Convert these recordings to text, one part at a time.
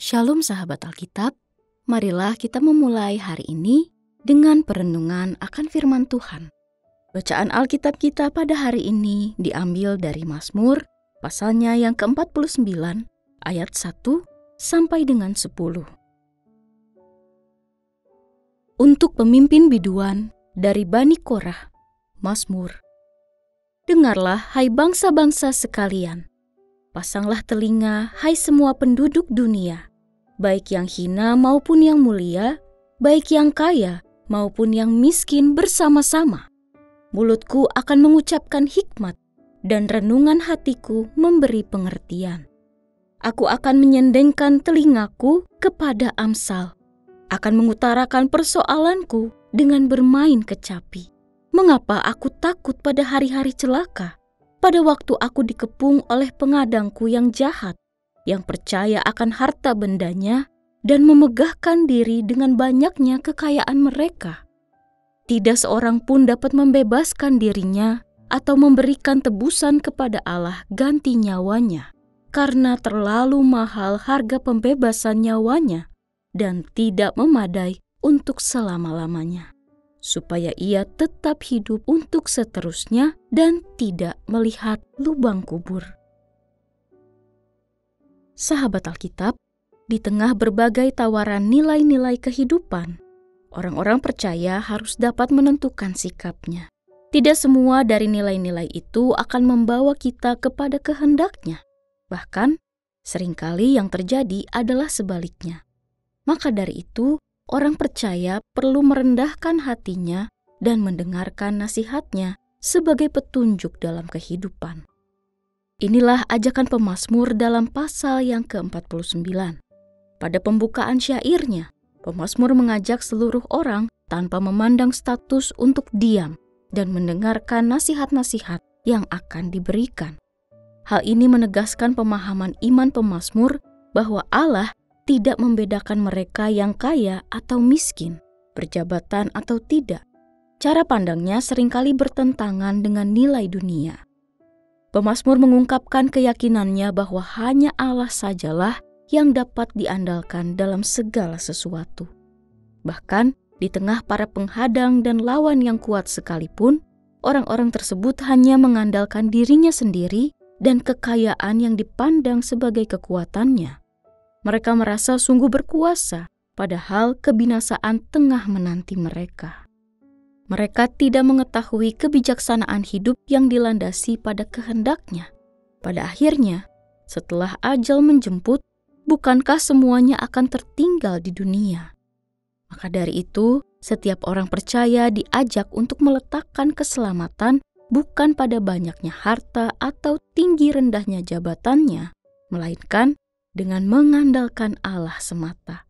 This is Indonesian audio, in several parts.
Shalom sahabat Alkitab, marilah kita memulai hari ini dengan perenungan akan firman Tuhan. Bacaan Alkitab kita pada hari ini diambil dari Mazmur, pasalnya yang ke-49, ayat 1 sampai dengan 10. Untuk pemimpin biduan dari Bani Korah, Mazmur. Dengarlah, hai bangsa-bangsa sekalian. Pasanglah telinga, hai semua penduduk dunia, baik yang hina maupun yang mulia, baik yang kaya maupun yang miskin bersama-sama. Mulutku akan mengucapkan hikmat, dan renungan hatiku memberi pengertian. Aku akan menyendengkan telingaku kepada Amsal, akan mengutarakan persoalanku dengan bermain kecapi. Mengapa aku takut pada hari-hari celaka? Pada waktu aku dikepung oleh pengadangku yang jahat, yang percaya akan harta bendanya dan memegahkan diri dengan banyaknya kekayaan mereka. Tidak seorang pun dapat membebaskan dirinya atau memberikan tebusan kepada Allah ganti nyawanya, karena terlalu mahal harga pembebasan nyawanya dan tidak memadai untuk selama-lamanya, supaya ia tetap hidup untuk seterusnya dan tidak melihat lubang kubur. Sahabat Alkitab, di tengah berbagai tawaran nilai-nilai kehidupan, orang-orang percaya harus dapat menentukan sikapnya. Tidak semua dari nilai-nilai itu akan membawa kita kepada kehendaknya. Bahkan, seringkali yang terjadi adalah sebaliknya. Maka dari itu, orang percaya perlu merendahkan hatinya dan mendengarkan nasihatnya sebagai petunjuk dalam kehidupan. Inilah ajakan pemazmur dalam pasal yang ke-49. Pada pembukaan syairnya, pemazmur mengajak seluruh orang tanpa memandang status untuk diam dan mendengarkan nasihat-nasihat yang akan diberikan. Hal ini menegaskan pemahaman iman pemazmur bahwa Allah tidak membedakan mereka yang kaya atau miskin, berjabatan atau tidak. Cara pandangnya seringkali bertentangan dengan nilai dunia. Pemazmur mengungkapkan keyakinannya bahwa hanya Allah sajalah yang dapat diandalkan dalam segala sesuatu. Bahkan di tengah para penghadang dan lawan yang kuat sekalipun, orang-orang tersebut hanya mengandalkan dirinya sendiri dan kekayaan yang dipandang sebagai kekuatannya. Mereka merasa sungguh berkuasa, padahal kebinasaan tengah menanti mereka. Mereka tidak mengetahui kebijaksanaan hidup yang dilandasi pada kehendaknya. Pada akhirnya, setelah ajal menjemput, bukankah semuanya akan tertinggal di dunia? Maka dari itu, setiap orang percaya diajak untuk meletakkan keselamatan bukan pada banyaknya harta atau tinggi rendahnya jabatannya, melainkan dengan mengandalkan Allah semata.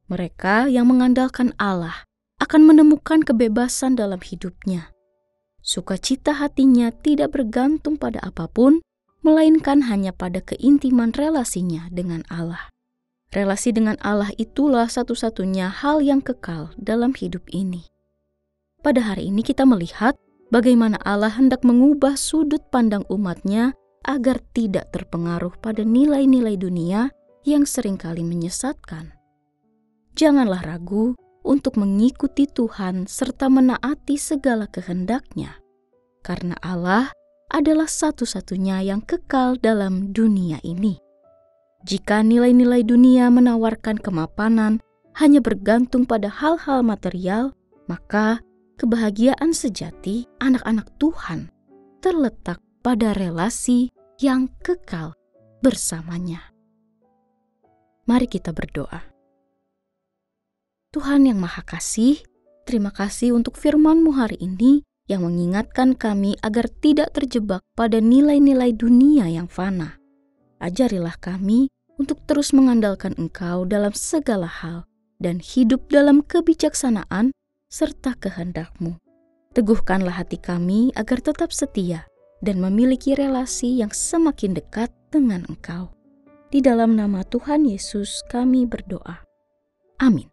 Mereka yang mengandalkan Allah akan menemukan kebebasan dalam hidupnya. Sukacita hatinya tidak bergantung pada apapun, melainkan hanya pada keintiman relasinya dengan Allah. Relasi dengan Allah itulah satu-satunya hal yang kekal dalam hidup ini. Pada hari ini kita melihat bagaimana Allah hendak mengubah sudut pandang umatnya agar tidak terpengaruh pada nilai-nilai dunia yang seringkali menyesatkan. Janganlah ragu untuk mengikuti Tuhan serta menaati segala kehendak-Nya, karena Allah adalah satu-satunya yang kekal dalam dunia ini. Jika nilai-nilai dunia menawarkan kemapanan hanya bergantung pada hal-hal material, maka kebahagiaan sejati anak-anak Tuhan terletak pada relasi yang kekal bersamanya. Mari kita berdoa. Tuhan yang Maha Kasih, terima kasih untuk firman-Mu hari ini yang mengingatkan kami agar tidak terjebak pada nilai-nilai dunia yang fana. Ajarilah kami untuk terus mengandalkan Engkau dalam segala hal dan hidup dalam kebijaksanaan serta kehendak-Mu. Teguhkanlah hati kami agar tetap setia dan memiliki relasi yang semakin dekat dengan Engkau. Di dalam nama Tuhan Yesus kami berdoa. Amin.